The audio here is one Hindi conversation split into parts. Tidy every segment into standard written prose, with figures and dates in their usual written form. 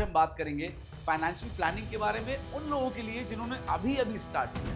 आज हम बात करेंगे फाइनेंशियल प्लानिंग के बारे में उन लोगों के लिए जिन्होंने अभी अभी स्टार्ट किया।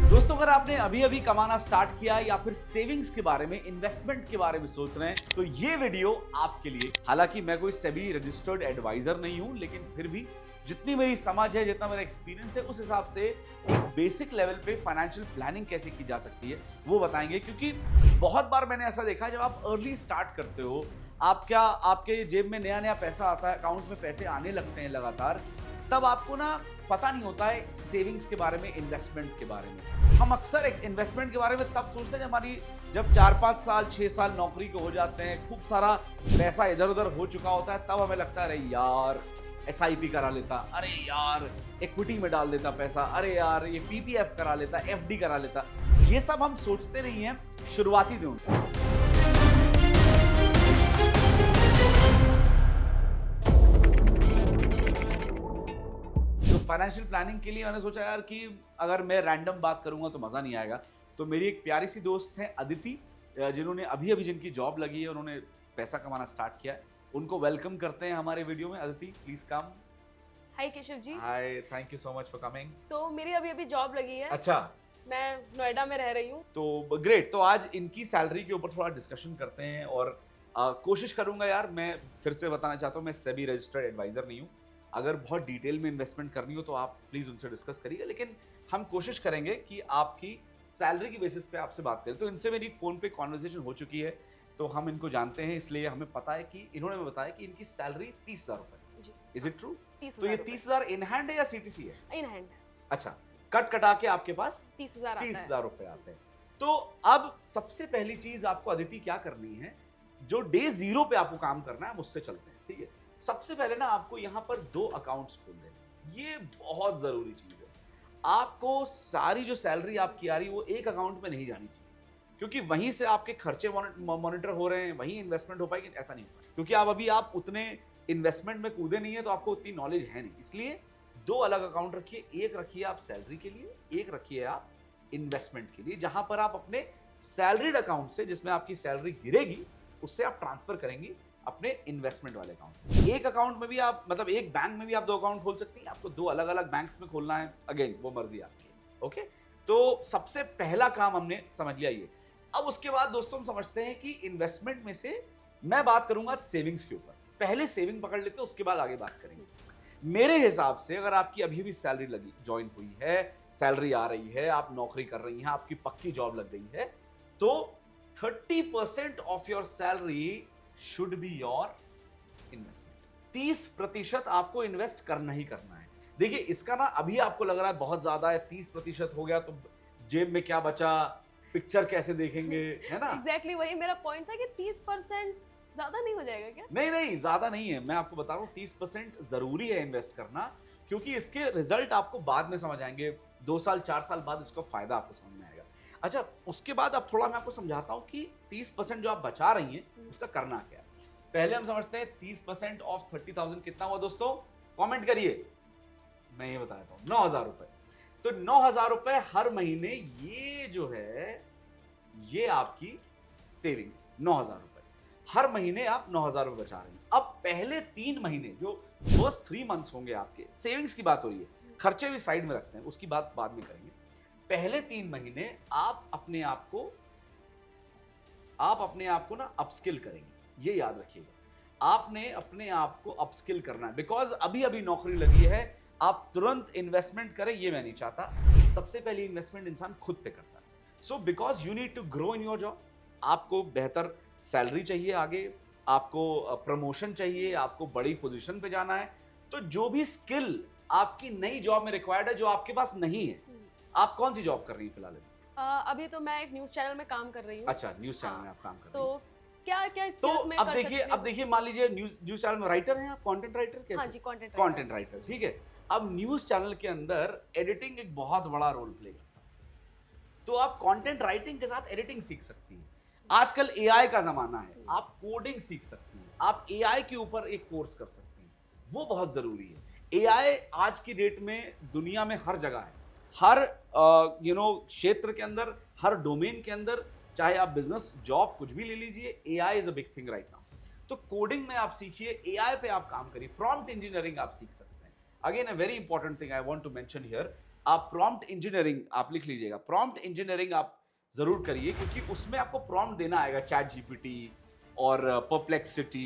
दोस्तों, अगर आपने अभी अभी कमाना स्टार्ट किया या फिर सेविंग्स के बारे में, इन्वेस्टमेंट के बारे में सोच रहे हैं, तो ये वीडियो आपके लिए। हालांकि मैं कोई सेबी रजिस्टर्ड एडवाइजर नहीं हूं, लेकिन फिर भी जितनी मेरी समझ है, जितना मेरा एक्सपीरियंस है, उस हिसाब से एक बेसिक लेवल पे फाइनेंशियल प्लानिंग कैसे की जा सकती है वो बताएंगे। क्योंकि बहुत बार मैंने ऐसा देखा है, जब आप अर्ली स्टार्ट करते हो, आपके जेब में नया नया पैसा आता है, अकाउंट में पैसे आने लगते हैं लगातार, तब आपको ना पता नहीं होता है सेविंग्स के बारे में, इन्वेस्टमेंट के बारे में। हम अक्सर एक इन्वेस्टमेंट के बारे में तब सोचते हैं जब 4-5 साल 6 साल नौकरी को हो जाते हैं, खूब सारा पैसा इधर उधर हो चुका होता है, तब हमें लगता है अरे यार SIP करा लेता, अरे यार इक्विटी में डाल देता पैसा, अरे यार ये PPF करा लेता, FD करा लेता। ये सब हम सोचते नहीं है शुरुआती दिनों में। फाइनेंशियल प्लानिंग के लिए मैंने सोचा यार कि अगर मैं रैंडम बात करूंगा तो मजा नहीं आएगा। तो मेरी एक प्यारी सी दोस्त है अदिति, जिन्होंने अभी अभी जिनकी जॉब लगी है, उन्होंने पैसा कमाना स्टार्ट किया है। उनको वेलकम करते हैं हमारे वीडियो में। Aditi, please come. Hi Keshav ji. Hi, thank you so much for coming. तो मेरी अभी जॉब लगी है। अच्छा, मैं नोएडा में रह रही हूँ। तो ग्रेट। तो आज इनकी सैलरी के ऊपर थोड़ा डिस्कशन करते हैं और कोशिश करूंगा यार, मैं फिर से बताना चाहता हूँ, मैं सेबी रजिस्टर्ड एडवाइजर नहीं हूँ। अगर बहुत डिटेल में इन्वेस्टमेंट करनी हो तो आप प्लीज उनसे डिस्कस करिए, लेकिन हम कोशिश करेंगे कि आपकी सैलरी की बेसिस पे आपसे बात करें। तो इनसे मेरी फोन पे कॉन्वर्सेशन हो चुकी है, तो हम इनको जानते हैं, इसलिए हमें पता है कि इन्होंने बताया कि इनकी सैलरी 30,000 रुपए। Is it true? तो ये 30,000 इन हैंड है या CTC है? इन हैंड है। अच्छा, कट कटा के आपके पास 30,000 रुपए आते हैं। तो अब सबसे पहली चीज आपको अदिति क्या करनी है, जो डे 0 पे आपको काम करना है, मुझसे चलते हैं, ठीक है? सबसे पहले ना आपको यहाँ पर 2 अकाउंट्स खोल देने, ये बहुत जरूरी चीज है। आपको सारी जो सैलरी आपकी आ रही है वो एक अकाउंट में नहीं जानी चाहिए, क्योंकि वहीं से आपके खर्चे मॉनिटर हो रहे हैं, वहीं इन्वेस्टमेंट हो पाएगी। ऐसा नहीं होगा, क्योंकि आप उतने इन्वेस्टमेंट में कूदे नहीं है, तो आपको उतनी नॉलेज है नहीं। इसलिए 2 अलग अकाउंट रखिए। एक रखिए आप सैलरी के लिए, एक रखिए आप इन्वेस्टमेंट के लिए, जहां पर आप अपने सैलरीड अकाउंट से, जिसमें आपकी सैलरी गिरेगी, उससे आप ट्रांसफर करेंगे अपने इन्वेस्टमेंट वाले अकाउंट। एक अकाउंट में भी आप, मतलब एक बैंक में भी आप 2 अकाउंट खोल सकती हैं। आपको 2 अलग अलग बैंक्स में खोलना है, अगेन वो मर्जी आपकी है। ओके, तो सबसे पहला काम हमने समझ लिया ये। अब उसके बाद दोस्तों हम समझते हैं कि इन्वेस्टमेंट में से मैं बात करूंगा सेविंग्स के ऊपर। पहले सेविंग पकड़ लेते हैं, उसके बाद आगे बात करेंगे। मेरे हिसाब से अगर आपकी अभी भी सैलरी लगी, ज्वाइन हुई है, सैलरी आ रही है, आप नौकरी कर रही हैं, आपकी पक्की जॉब लग गई है, तो 30% of your salary should be your investment. 30% आपको इन्वेस्ट करना ही करना है। देखिए, इसका ना अभी आपको लग रहा है बहुत ज्यादा है, 30% हो गया तो जेब में क्या बचा, पिक्चर कैसे देखेंगे, है ना? एग्जैक्टली वही मेरा पॉइंट था कि 30% ज्यादा नहीं हो जाएगा क्या? नहीं, ज्यादा नहीं है। मैं आपको बता रहा हूँ 30% जरूरी है इन्वेस्ट करना, क्योंकि इसके रिजल्ट आपको बाद में समझ आएंगे। 2 साल 4 साल बाद इसका फायदा आपको समझ में आएगा। अच्छा, उसके बाद अब थोड़ा मैं आपको समझाता हूँ कि 30% जो आप बचा रही हैं उसका करना क्या है। पहले हम समझते हैं 30% ऑफ 30,000 कितना हुआ दोस्तों? कमेंट करिए। मैं ये बता देता हूँ, 9,000 रुपए। तो 9,000 रुपए हर महीने, ये जो है ये आपकी सेविंग 9,000 रुपए। हर महीने आप 9,000 रुपए बचा रहे हैं। अब पहले 3 महीने, जो फर्स्ट 3 मंथ्स होंगे आपके, सेविंग्स की बात हो रही है, खर्चे भी साइड में रखते हैं, उसकी बात बाद में करेंगे। पहले 3 महीने आप अपने आप को ना अपस्किल करेंगे। ये याद रखिएगा, आपने अपने आप को अपस्किल करना है। बिकॉज अभी अभी नौकरी लगी है, आप तुरंत इन्वेस्टमेंट करें, ये मैं नहीं चाहता। सबसे पहली इन्वेस्टमेंट इंसान खुद पे करता है। So because you need to grow in your job, आपको बेहतर सैलरी चाहिए, आगे आपको प्रमोशन चाहिए, आपको बड़ी पोजीशन पे जाना है, तो जो भी स्किल आपकी नई जॉब में रिक्वायर्ड है, जो आपके पास नहीं है। आप कौन सी जॉब कर रही हैं फिलहाल? अभी तो मैं एक न्यूज चैनल में काम कर रही हूँ। अच्छा, न्यूज चैनल में आप काम कर रही हैं। तो क्या तो स्किल्स में कर सकती अब देखिए, मान लीजिए न्यूज चैनल में राइटर हैं आप, कंटेंट राइटर? कैसे? हाँ जी, कंटेंट राइटर, ठीक है। अब न्यूज चैनल के अंदर एडिटिंग एक बहुत बड़ा रोल प्ले करता है, तो आप कंटेंट राइटिंग के साथ एडिटिंग सीख सकती हैं। आजकल AI का जमाना है, आप कोडिंग सीख सकती हैं, आप AI के ऊपर एक कोर्स कर सकती हैं, वो बहुत जरूरी है। AI आज की डेट में दुनिया में हर जगह है, हर क्षेत्र के अंदर, हर डोमेन के अंदर, चाहे आप बिजनेस, जॉब, कुछ भी ले लीजिए, AI is a big thing right now. तो कोडिंग में आप सीखिए, एआई पे आप काम करिए, प्रॉम्प्ट इंजीनियरिंग आप सीख सकते हैं। Again a very important thing I want to mention here, आप प्रॉम्प्ट इंजीनियरिंग आप लिख लीजिएगा, प्रॉम्प्ट इंजीनियरिंग आप जरूर करिए, क्योंकि उसमें आपको प्रॉम्प्ट देना आएगा, चैट जीपीटी और परप्लेक्सिटी,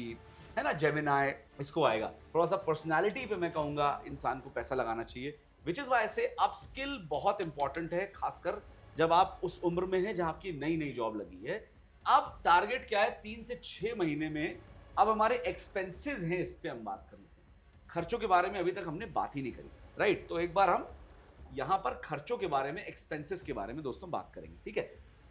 है ना, जेमिनाई, इसको आएगा। थोड़ा सा पर्सनालिटी पे मैं कहूंगा इंसान को पैसा लगाना चाहिए, विच इज वाई से अपस्किल बहुत इंपॉर्टेंट है, खासकर जब आप उस उम्र में हैं जहां आपकी नई नई जॉब लगी है। अब टारगेट क्या है, 3 से 6 महीने में अब हमारे एक्सपेंसेस हैं, इस पे हम बात कर लेते हैं। खर्चों के बारे में अभी तक हमने बात ही नहीं करी, राइट? तो एक बार हम यहां पर खर्चों के बारे में, एक्सपेंसेस के बारे में दोस्तों बात करेंगे, ठीक है?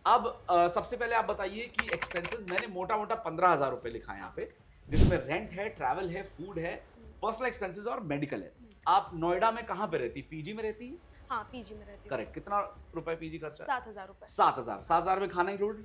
अब सबसे पहले आप बताइए कि एक्सपेंसेस मैंने मोटा मोटा 15,000 रुपए लिखा है यहाँ पे, जिसमें रेंट है, ट्रैवल है, फूड है, पर्सनल एक्सपेंसेस और मेडिकल है। आप नोएडा में कहाँ पे रहती, पीजी में रहती है? हाँ, पीजी में रहती हूँ। करेक्ट। कितना रुपए पीजी खर्चा? 7,000 रुपए। 7,000 में खाना इंक्लूड?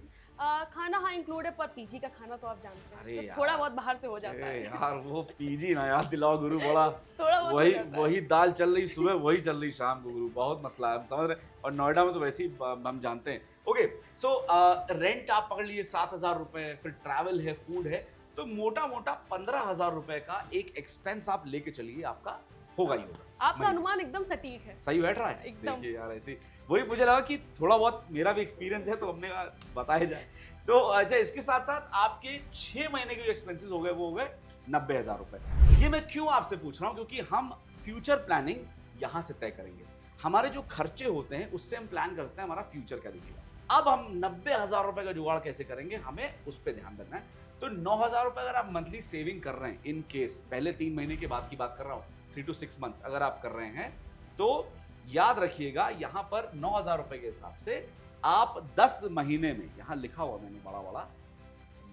खाना हाँ इंक्लूड है, पर पीजी का खाना तो आप जानते हैं, अरे तो यार, थोड़ा बहुत बाहर से हो जाता है। यार वो पीजी ना याद दिलाओ गुरु, बड़ा थोड़ा बहुत हो वही जाता है। वही दाल चल रही सुबह, वही चल रही शाम को गुरु, बहुत मसला है, हम समझ रहे हैं। और नोएडा में तो वैसे ही हम जानते हैं। ओके, सो रेंट आप पकड़ लिए 7,000 रुपए, फिर ट्रैवल है, फूड है, तो मोटा मोटा 15,000 रुपए का एक एक्सपेंस आप लेके चलिए, आपका होगा ही होगा। आपका अनुमान एकदम सटीक है। सही बैठ रहा है एकदम। देखिए यार, ऐसी वही मुझे लगा कि थोड़ा बहुत मेरा भी एक्सपीरियंस है, तो हमने कहा बताया जाए। तो अच्छा, इसके साथ साथ आपके 6 महीने के जो एक्सपेंसेस हो गए वो हो गए 90,000 रुपए। ये मैं क्यों आपसे पूछ रहा हूं, क्योंकि हम फ्यूचर प्लानिंग यहां से तय करेंगे। हमारे जो खर्चे होते हैं उससे हम प्लान करते हैं हमारा फ्यूचर क्या दिखेगा। अब हम 90,000 रुपए का जुगाड़ कैसे करेंगे, हमें उस पर ध्यान देना है। तो 9,000 रुपए अगर आप मंथली सेविंग कर रहे हैं, इन केस पहले 3 महीने के बाद की बात कर रहा हूं, 3 to 6 मंथ्स अगर आप कर रहे हैं, तो याद रखिएगा यहां पर 9,000 रुपए के हिसाब से आप 10 महीने में, यहां लिखा हुआ मैंने बड़ा बड़ा,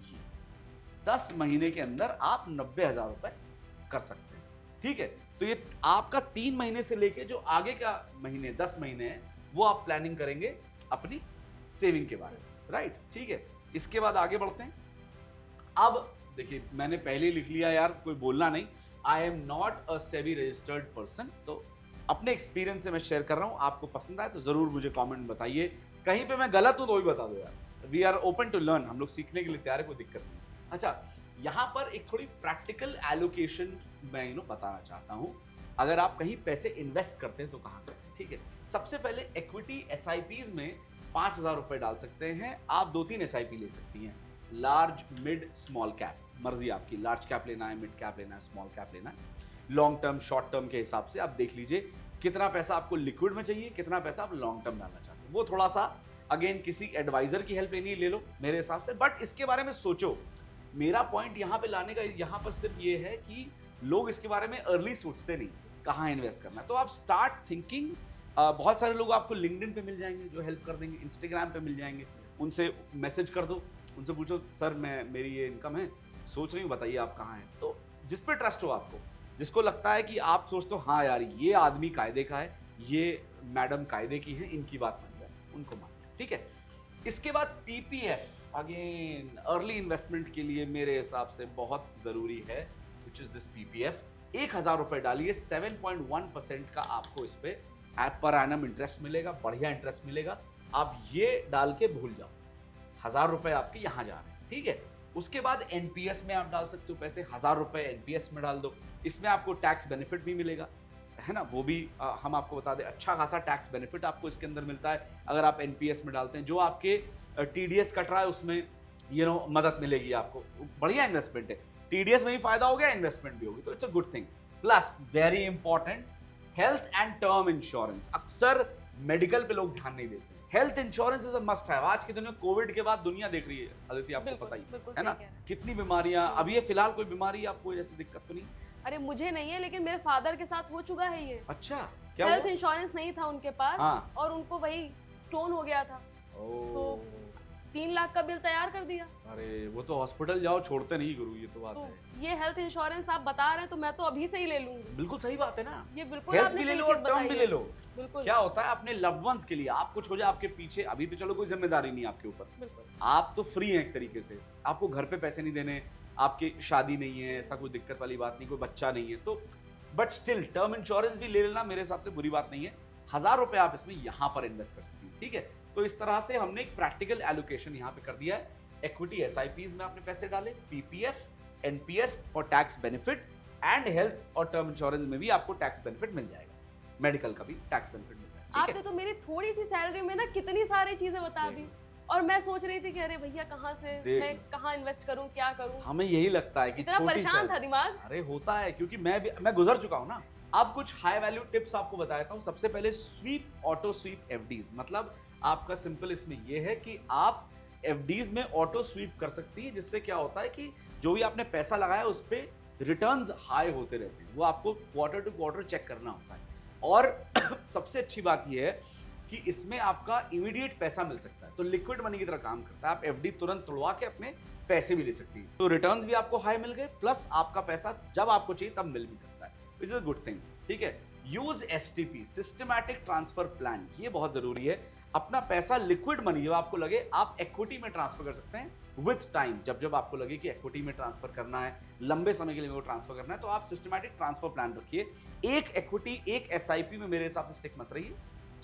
ये 10 महीने के अंदर आप 90,000 रुपए कर सकते हैं, ठीक है? तो ये आपका 3 महीने से लेके जो आगे का महीने 10 महीने हैं, वो आप प्लानिंग करेंगे अपनी सेविंग के बारे में, राइट? ठीक है, इसके बाद आगे बढ़ते हैं। अब देखिए, मैंने पहले ही लिख लिया यार, कोई बोलना नहीं, आई am not a SEBI registered person, तो अपने एक्सपीरियंस से मैं शेयर कर रहा हूं। आपको पसंद आए तो जरूर मुझे कमेंट बताइए, कहीं पे मैं गलत हूं तो भी बता दो यार। We are open to learn, हम लोग सीखने के लिए तैयार है, कोई दिक्कत नहीं। अच्छा, यहां पर एक थोड़ी प्रैक्टिकल एलोकेशन मैं बताना चाहता हूं। अगर आप कहीं पैसे इन्वेस्ट करते हैं तो कहां करते हैं, ठीक है? सबसे पहले इक्विटी एसआईपीज में 5,000 रुपए डाल सकते हैं आप। 2-3 एसआईपी ले सकती हैं, लार्ज, मिड, स्मॉल कैप, मर्जी आपकी, लार्ज कैप लेना है, मिड कैप लेना है, स्मॉल कैप लेना है। लॉन्ग टर्म, शॉर्ट टर्म के हिसाब से आप देख लीजिए कितना पैसा आपको लिक्विड में चाहिए, कितना पैसा आप लॉन्ग टर्म डालना चाहते हैं। वो थोड़ा सा अगेन किसी एडवाइजर की हेल्प लेनी है, ले लो मेरे हिसाब से, बट इसके बारे में सोचो। मेरा पॉइंट यहां पे लाने का यहां पर सिर्फ ये है कि लोग इसके बारे में अर्ली सोचते नहीं, कहां इन्वेस्ट करना है। तो आप स्टार्ट थिंकिंग। बहुत सारे लोग आपको लिंक्डइन पे मिल जाएंगे जो हेल्प कर देंगे, इंस्टाग्राम पे मिल जाएंगे, उनसे मैसेज कर दो, उनसे पूछो सर मेरी ये इनकम है, सोच रही हूँ, बताइए आप कहाँ हैं। तो जिस पे ट्रस्ट हो आपको, जिसको लगता है कि आप सोचते हो हाँ यार ये आदमी कायदे का है, ये मैडम कायदे की है, इनकी बात मान जाए, उनको मान जाए, ठीक है? इसके बाद पीपीएफ, अगेन अर्ली इन्वेस्टमेंट के लिए मेरे हिसाब से बहुत जरूरी है, विच इज दिस पीपीएफ। 1,000 रुपए डालिए, 7.1% का आपको इस पे पर एनम इंटरेस्ट मिलेगा, बढ़िया इंटरेस्ट मिलेगा। आप ये डाल के भूल जाओ, 1,000 रुपए आपके यहां जा रहे हैं, ठीक है? उसके बाद एनपीएस में आप डाल सकते हो पैसे, 1,000 रुपए एनपीएस में डाल दो, इसमें आपको टैक्स बेनिफिट भी मिलेगा, है ना? वो भी हम आपको बता दें, अच्छा खासा टैक्स बेनिफिट आपको इसके अंदर मिलता है अगर आप एनपीएस में डालते हैं। जो आपके टीडीएस कट रहा है उसमें मदद मिलेगी आपको, बढ़िया इन्वेस्टमेंट है। टीडीएस में भी फायदा हो गया, इन्वेस्टमेंट भी होगी, तो it's a good thing. Plus very important, health and term insurance. अक्सर मेडिकल पे लोग ध्यान नहीं देते, health insurance is a must है। आज के दिन में कोविड के बाद दुनिया देख रही है, अदिति आपको पता ही है ना, कितनी बीमारियां। अभी ये फिलहाल कोई बीमारी आपको जैसे दिक्कत तो नहीं? अरे मुझे नहीं है, लेकिन मेरे फादर के साथ हो चुका है ये। अच्छा, क्या हेल्थ हुआ? इंश्योरेंस नहीं था उनके पास, हाँ। और उनको वही स्टोन हो गया था, तो 3 लाख का बिल तैयार कर दिया। अरे वो तो हॉस्पिटल जाओ छोड़ते नहीं गुरु, ये तो बात तो है। ये हेल्थ इंश्योरेंस आप बता रहे हैं, तो मैं तो अभी से ही ले लूंगी। बिल्कुल सही बात है ना, ये बिल्कुल हेल्थ आपने भी ले सही लो चीज और टर्म भी बताई ले है। लो। बिल्कुल क्या होता है अपने लव्ड वंस के लिए, आप कुछ हो जाए आपके पीछे, अभी तो चलो कोई जिम्मेदारी नहीं आपके ऊपर, बिल्कुल। आप तो फ्री हैं एक तरीके से, आपको घर पे पैसे नहीं देने, आपकी शादी नहीं है, ऐसा कोई दिक्कत वाली बात नहीं, कोई बच्चा नहीं है, तो बट स्टिल टर्म इंश्योरेंस भी ले लेना मेरे हिसाब से बुरी बात नहीं है। 1,000 रुपए आप इसमें यहां पर इन्वेस्ट कर सकती हैं, ठीक है? तो इस तरह से हमने एक प्रैक्टिकल एलोकेशन यहां पे कर दिया है। इक्विटी एसआईपीज में आपने पैसे डाले, PPF, NPS for tax benefit and health और टर्म इंश्योरेंस में भी आपको टैक्स बेनिफिट मिल जाएगा, मेडिकल का भी टैक्स बेनिफिट मिलता है। ठीक आपने तो मेरी थोड़ी सी सैलरी में ना कितनी सारी चीजें बता दी, और मैं सोच रही थी कि अरे भैया कहाँ से देख मैं कहाँ इन्वेस्ट करूँ, क्या करूँ। हमें यही लगता है कि इतना छोटी परेशान था दिमाग। अरे होता है, क्योंकि मैं गुजर चुका हूं ना। अब कुछ हाई वैल्यू टिप्स आपको बताता हूं। सबसे पहले स्वीप, ऑटो स्वीप एफडीज, मतलब आपका सिंपल इसमें यह है कि आप एफडीज में ऑटो स्वीप कर सकती है, जिससे क्या होता है कि जो भी आपने पैसा लगाया उस पे रिटर्न्स हाई होते रहते हैं, वो आपको क्वार्टर टू क्वार्टर चेक करना होता है। और सबसे अच्छी बात यह है कि इसमें आपका इमीडिएट पैसा मिल सकता है, तो लिक्विड मनी की तरह काम करता है। आप एफडी तुरंत तोड़वा के अपने पैसे भी ले सकती है, तो रिटर्न्स भी आपको हाई मिल गए, प्लस आपका पैसा जब आपको चाहिए तब मिल भी सकता है, विच इज गुड थिंग। ठीक है, use STP, systematic transfer plan, ये बहुत जरूरी है। अपना पैसा लिक्विड मनी जब आपको लगे आप इक्विटी में ट्रांसफर कर सकते हैं विथ टाइम। जब जब आपको लगे कि इक्विटी में ट्रांसफर करना है, लंबे समय के लिए वो ट्रांसफर करना है, तो आप सिस्टमैटिक ट्रांसफर प्लान रखिए। एक इक्विटी एक एसआईपी में मेरे हिसाब से स्टिक मत रहिए।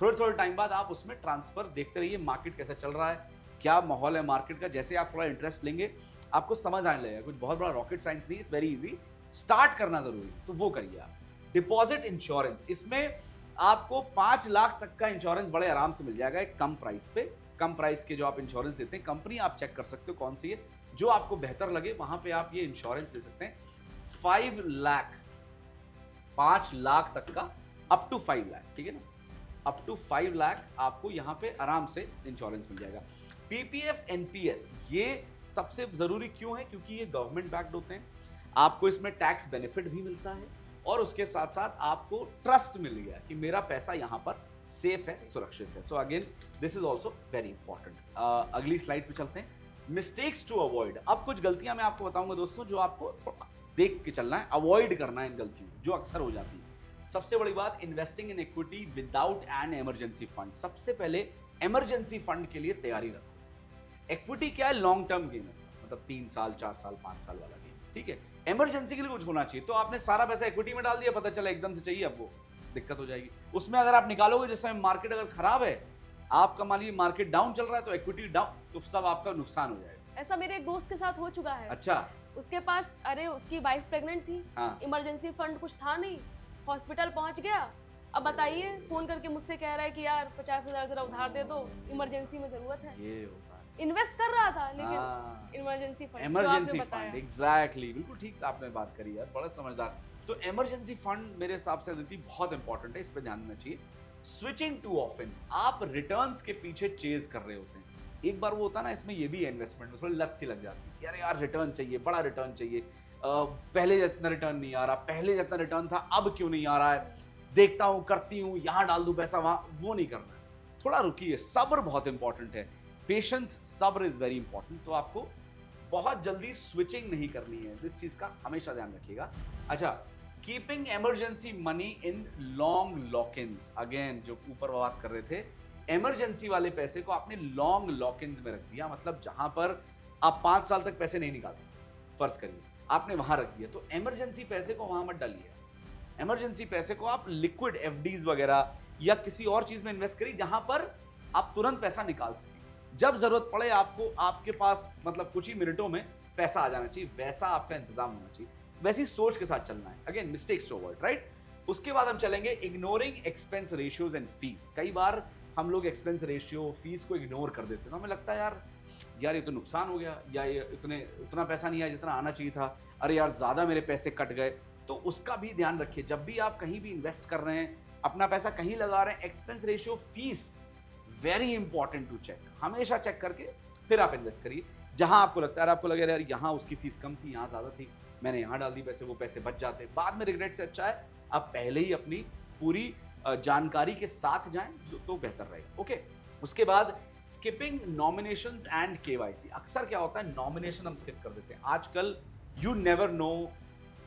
थोड़े थोड़े टाइम बाद आप उसमें ट्रांसफर देखते रहिए, मार्केट कैसा चल रहा है, क्या माहौल है मार्केट का। जैसे आप थोड़ा इंटरेस्ट लेंगे आपको समझ आने लगेगा, कुछ बहुत बड़ा रॉकेट साइंस नहीं, इट्स वेरी इजी। स्टार्ट करना जरूरी, तो वो करिए आप। डिपॉजिट इंश्योरेंस, इसमें आपको 5 लाख तक का इंश्योरेंस बड़े आराम से मिल जाएगा एक कम प्राइस पे। कम प्राइस के जो आप इंश्योरेंस देते हैं, कंपनी आप चेक कर सकते हो कौन सी है, जो आपको बेहतर लगे वहां पे आप ये इंश्योरेंस ले सकते हैं। 5 लाख तक का, अप टू 5 लाख, ठीक है ना, अप टू 5 लाख आपको यहाँ पे आराम से इंश्योरेंस मिल जाएगा। पीपीएफ एनपीएस, ये सबसे जरूरी क्यों है? क्योंकि ये गवर्नमेंट बैक्ड होते हैं, आपको इसमें टैक्स बेनिफिट भी मिलता है, और उसके साथ साथ आपको ट्रस्ट मिल गया कि मेरा पैसा यहाँ पर सेफ है, सुरक्षित है। So again this is also very important. अगली स्लाइड पे चलते हैं, मिस्टेक्स टू अवॉइड। अब कुछ गलतियां मैं आपको बताऊंगा दोस्तों, जो आपको थोड़ा देख के चलना है, अवॉइड करना है इन गलतियों जो अक्सर हो जाती है। सबसे बड़ी बात, investing in equity without an emergency fund. सबसे पहले इमरजेंसी फंड के लिए तैयारी रखो। इक्विटी क्या है? लॉन्ग टर्म गेम है, मतलब 3 साल 4 साल 5 साल वाला गेम, ठीक है। इमरजेंसी के लिए कुछ होना चाहिए, तो आपने सारा पैसा इक्विटी में डाल दिया, पता चला एकदम से चाहिए, अब वो दिक्कत हो जाएगी। उसमें अगर आप निकालोगे जिस समय मार्केट अगर खराब है, आपका मान लीजिए मार्केट डाउन चल रहा है, तो इक्विटी डाउन, तो सब आपका नुकसान हो जाएगा। ऐसा मेरे एक दोस्त के साथ हो चुका है। अच्छा, उसके पास, अरे उसकी वाइफ प्रेग्नेंट थी, हाँ। इमरजेंसी फंड कुछ था नहीं, हॉस्पिटल पहुंच गया। अब बताइए, फोन करके मुझसे कह रहा है कि यार 50,000 जरा उधार दे दो, इमरजेंसी में जरूरत है। ये होता है, इन्वेस्ट कर रहा था लेकिन emergency fund, emergency fund, exactly, बिल्कुल ठीक आपने बात करी यार, बड़ा समझदार। तो इमरजेंसी फंड मेरे हिसाब से अदिति बहुत इंपॉर्टेंट है, इस पे ध्यान देना चाहिए। स्विचिंग टू ऑफन, आप रिटर्न्स के पीछे चेज कर रहे होते हैं। एक बार वो होता है ना, इसमें ये भी है इन्वेस्टमेंट में, थोड़ी लत सी लग जाती है, यार यार रिटर्न चाहिए, बड़ा रिटर्न चाहिए, पहले जितना रिटर्न नहीं आ रहा, पहले जितना रिटर्न था अब क्यों नहीं आ रहा है, देखता हूं करती हूं, यहां डाल दूं पैसा वहां, वो नहीं करना है। थोड़ा रुकिए, सब्र बहुत इंपॉर्टेंट है, पेशेंस, सब्र इज वेरी इंपॉर्टेंट। तो आपको बहुत जल्दी स्विचिंग नहीं करनी है, इस चीज का हमेशा ध्यान रखिएगा। अच्छा, keeping emergency money in long lock-ins, again जो ऊपर बात कर रहे थे, इमरजेंसी वाले पैसे को आपने लॉन्ग लॉक-इन्स में रख दिया, मतलब जहां पर आप 5 साल तक पैसे नहीं निकाल सकते, फर्ज करिए आपने वहां रख दिया, तो इमरजेंसी पैसे को वहां मत डालिए। इमरजेंसी पैसे को आप लिक्विड एफडीज वगैरह या किसी और चीज में इन्वेस्ट करिए, जहां पर आप तुरंत पैसा निकाल सकें, जब जरूरत पड़े आपको, आपके पास मतलब कुछ ही मिनटों में पैसा आ जाना चाहिए, वैसा आपका इंतजाम होना चाहिए, वैसी सोच के साथ चलना है। Again mistakes to avoid, right. उसके बाद हम चलेंगे ignoring expense ratios and fees. कई बार हम लोग एक्सपेंस रेशियो, फीस को इग्नोर कर देते हैं, तो हमें लगता है यार ये तो नुकसान हो गया, या ये उतना पैसा नहीं आया जितना आना चाहिए था, अरे यार ज्यादा मेरे पैसे कट गए। तो उसका भी ध्यान रखिए, जब भी आप कहीं भी इन्वेस्ट कर रहे हैं, अपना पैसा कहीं लगा रहे हैं, expense ratio, fees very important to check, हमेशा चेक करके फिर आप इन्वेस्ट करिए। जहां आपको लगता है, आपको लगे यार यहाँ उसकी फीस कम थी, यहाँ ज्यादा थी, मैंने यहाँ डाल दी पैसे, वो पैसे बच जाते, बाद में रिग्रेट से अच्छा है आप पहले ही अपनी पूरी जानकारी के साथ जाएं, जो तो बेहतर रहेगा। ओके, उसके बाद स्किपिंग नॉमिनेशंस एंड केवाईसी। अक्सर क्या होता है, नॉमिनेशन हम स्किप कर देते हैं आजकल। You never know,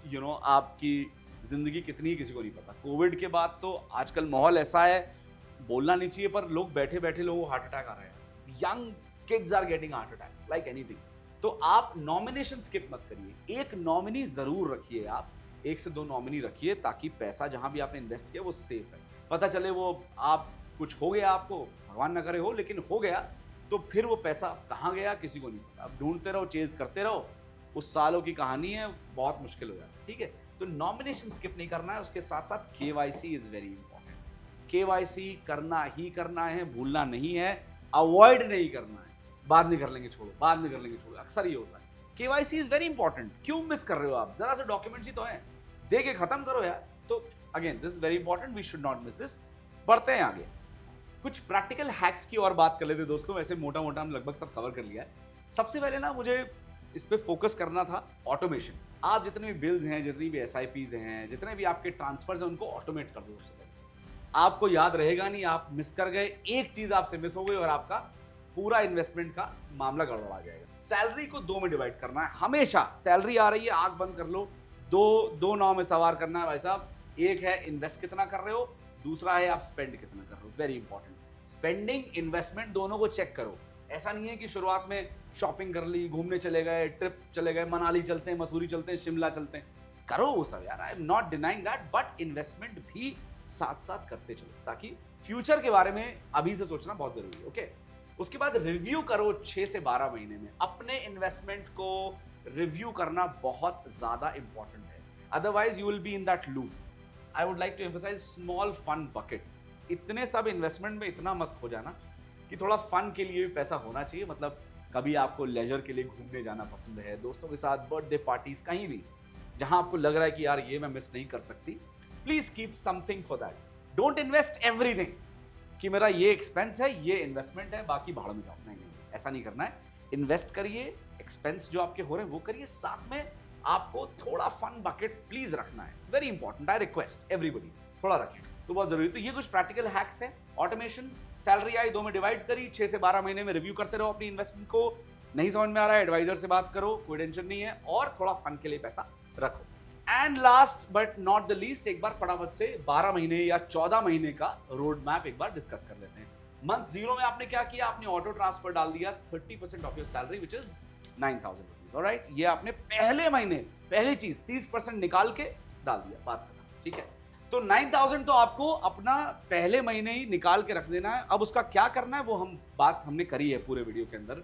you know आपकी जिंदगी कितनी है किसी को नहीं पता। कोविड के बाद तो आजकल माहौल ऐसा है, बोलना नहीं चाहिए पर लोग बैठे बैठे लोगों को हार्ट अटैक आ रहे हैं, young kids are getting heart attacks like anything. तो आप नॉमिनेशन स्किप मत करिए, एक नॉमिनी जरूर रखिए, आप 1 से 2 नॉमिनी रखिए, ताकि पैसा जहां भी आपने इन्वेस्ट किया वो सेफ है। पता चले वो आप कुछ हो गया, आपको भगवान ना करे हो, लेकिन हो गया, तो फिर वो पैसा कहाँ गया किसी को नहीं पता। आप ढूंढते रहो, चेज करते रहो, उस सालों की कहानी है, बहुत मुश्किल हो जाता है, ठीक है। तो नॉमिनेशन स्किप नहीं करना है, उसके साथ साथ KYC is very important. KYC करना ही करना है, भूलना नहीं है, अवॉइड नहीं करना है, बाद में कर लेंगे छोड़ो, बाद में कर लेंगे छोड़ो, अक्सर ये होता है। KYC is very important. क्यों मिस कर रहे हो आप? जरा से डॉक्यूमेंट्स ही तो हैं, दे के खत्म करो यार। तो again this is very important, we should not miss this. बढ़ते हैं आगे, कुछ प्रैक्टिकल हैक्स की और बात कर लेते हैं दोस्तों। वैसे मोटा मोटा हम लगभग सब कवर कर लिया है। सबसे पहले ना मुझे इस पे फोकस करना था ऑटोमेशन। आप जितने भी बिल्स हैं, जितनी भी एसआईपीज हैं, जितने भी आपके ट्रांसफर्स हैं, उनको ऑटोमेट कर दो सबसे पहले। आपको याद रहेगा नहीं, आप मिस कर गए, एक चीज आपसे मिस हो गई और आपका पूरा इन्वेस्टमेंट का मामला गड़बड़ा जाएगा। सैलरी को 2 में डिवाइड करना है हमेशा। सैलरी आ रही है, आंख बंद कर लो, दो नाव में सवार करना है भाई साहब। एक है इन्वेस्ट कितना कर रहे हो, दूसरा है आप स्पेंड कितना कर रहे हो। वेरी इंपॉर्टेंट, स्पेंडिंग इन्वेस्टमेंट दोनों को चेक करो। ऐसा नहीं है कि शुरुआत में शॉपिंग कर ली, घूमने चले गए, ट्रिप चले गए, मनाली चलते हैं, मसूरी चलते हैं, शिमला चलते हैं, करो वो सब यार, आई am not denying that, but investment भी साथ साथ करते चलो, ताकि फ्यूचर के बारे में अभी से सोचना बहुत जरूरी है। ओके, उसके बाद रिव्यू करो 6 से 12 महीने में। अपने इन्वेस्टमेंट को रिव्यू करना बहुत ज्यादा इंपॉर्टेंट है, otherwise you will be in that loop. I would like to emphasise small fun bucket. इतने सब इन्वेस्टमेंट में इतना मत हो जाना कि थोड़ा फन के लिए भी पैसा होना चाहिए। मतलब कभी आपको लेजर के लिए घूमने जाना पसंद है, दोस्तों के साथ बर्थडे पार्टीज, कहीं भी जहां आपको लग रहा है कि यार ये मैं मिस नहीं कर सकती, please keep something for that. Don't invest everything कि मेरा ये एक्सपेंस है, ये इन्वेस्टमेंट है, बाकी भाड़ में जाओ। नहीं, ऐसा नहीं करना है। इन्वेस्ट करिए, एक्सपेंस जो आपके हो रहे हैं वो करिए, साथ में आपको थोड़ा फन बकेट प्लीज रखना है। It's very important, I request everybody थोड़ा रखिए, तो बहुत जरूरी। तो ये कुछ प्रैक्टिकल हैक्स हैं। ऑटोमेशन, सैलरी आई 2 में डिवाइड करी, 6 से 12 महीने में रिव्यू करते रहो अपनी इन्वेस्टमेंट को। नहीं समझ में आ रहा है, एडवाइजर से बात करो, कोई टेंशन नहीं है, और थोड़ा फन के लिए पैसा रखो। And last but not the least, एक बार फटाफट से 12 महीने या 14 महीने का रोड मैप एक बार डिस्कस कर लेते हैं। मंथ 0 में आपने क्या किया? आपने ऑटो ट्रांसफर डाल दिया 30% of your salary which is 9,000 rupees. Alright, ये आपने पहले महीने पहली चीज 30% निकाल के डाल दिया, बात करना, ठीक है। तो 9,000 तो आपको अपना पहले महीने ही निकाल के रख देना है। अब उसका क्या करना है वो हमने करी है पूरे वीडियो के अंदर।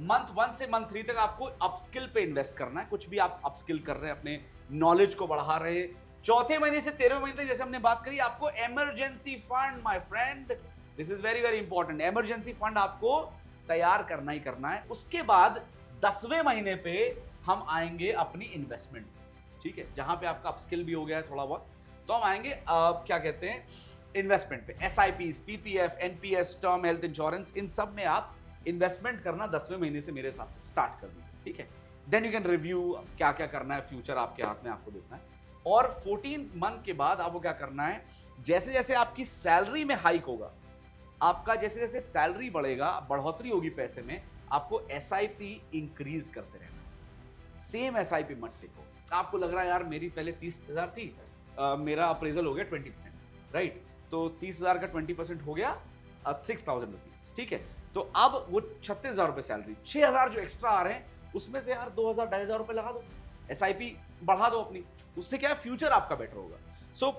मंथ 1 से मंथ 3 तक आपको अपस्किल पे इन्वेस्ट करना है। कुछ भी आप अपस्किल कर रहे हैं, अपने नॉलेज को बढ़ा रहे हैं। चौथे महीने से 13वें महीने तक जैसे हमने बात करी, आपको emergency fund, my friend, this is very very important. Emergency fund आपको तैयार करना ही करना है। उसके बाद 10वें महीने पे हम आएंगे अपनी इन्वेस्टमेंट, ठीक है, जहां पे आपका अपस्किल भी हो गया है थोड़ा बहुत, तो हम आएंगे क्या कहते हैं, इन्वेस्टमेंट पे। SIPs, PPF, NPS, term health insurance, इन सब में आप इन्वेस्टमेंट करना 10वें महीने से मेरे हिसाब से स्टार्ट कर दीजिए, ठीक है। देन यू कैन रिव्यू क्या क्या करना है, फ्यूचर आपके हाथ में, आपको देखना है। और 14 मंथ के बाद आपको क्या करना है, जैसे जैसे आपकी सैलरी में हाइक होगा, आपका जैसे जैसे सैलरी बढ़ेगा, बढ़ोतरी होगी पैसे में, आपको एसआईपी इंक्रीज करते रहना। सेम एसआईपी मत टिको। आपको लग रहा है यार मेरी पहले 30,000 थी, मेरा अप्रेजल हो गया 20%, राइट, तो 30,000 का 20% हो गया, अब 6,000 रुपीज, ठीक है। तो अब वो 36,000 रुपए सैलरी, 6,000 जो एक्स्ट्रा आ रहे हैं उसमें से यार 2,000 2,500 रुपए लगा दो, एसआईपी बढ़ा दो अपनी, उससे क्या है, फ्यूचर आपका बेटर होगा। सो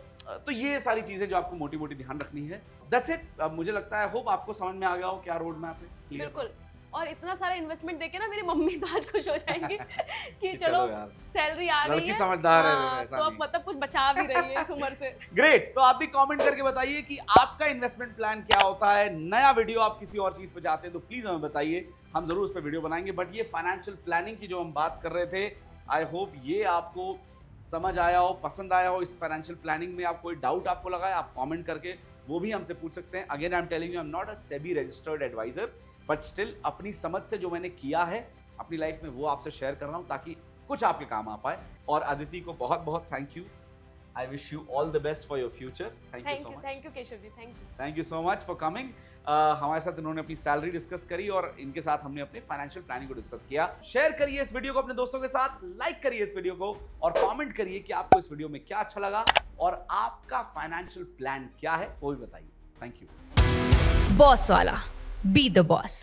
तो ये सारी चीजें जो आपको मोटी मोटी ध्यान रखनी है। That's it. मुझे लगता है, होप आपको समझ में आ गया हो क्या रोड मैप है, क्लियर। बिल्कुल, और इतना सारा इन्वेस्टमेंट देके ना मेरी मम्मी तो आज खुश हो जाएंगी कि चलो यार, सैलरी आ रही है, समझदार है, हाँ, ऐसा तो अब नहीं। मतलब कुछ बचा भी रही है इस उम्र से। ग्रेट। तो आप भी कमेंट करके बताइए कि आपका इन्वेस्टमेंट प्लान क्या होता है। नया वीडियो आप किसी और चीज पे चाहते हैं तो प्लीज हमें बताइए, हम जरूर उस पर वीडियो बनाएंगे। बट ये फाइनेंशियल प्लानिंग की जो हम बात कर रहे थे, आई होप ये आपको समझ आया हो, पसंद आया हो। इस फाइनेंशियल प्लानिंग में आप कोई डाउट आपको लगा है, आप कमेंट करके वो भी हमसे पूछ सकते हैं। Again I am telling you, I am not a SEBI registered adviser, but still अपनी समझ से जो मैंने किया है अपनी लाइफ में वो आपसे शेयर कर रहा हूं, ताकि कुछ आपके काम आ पाए। और अदिति को बहुत बहुत thank you. I wish you all the best for your future. Thank you so much. Thank you Keshav ji, thank you so much for coming. हमारे साथ इन्होंने अपनी सैलरी डिस्कस करी और इनके साथ हमने अपने फाइनेंशियल प्लानिंग को डिस्कस किया। शेयर करिए इस वीडियो को अपने दोस्तों के साथ, लाइक करिए इस वीडियो को, और कमेंट करिए कि आपको इस वीडियो में क्या अच्छा लगा और आपका फाइनेंशियल प्लान क्या है वो भी बताइए। Thank you. बॉस वाला, बी द बॉस।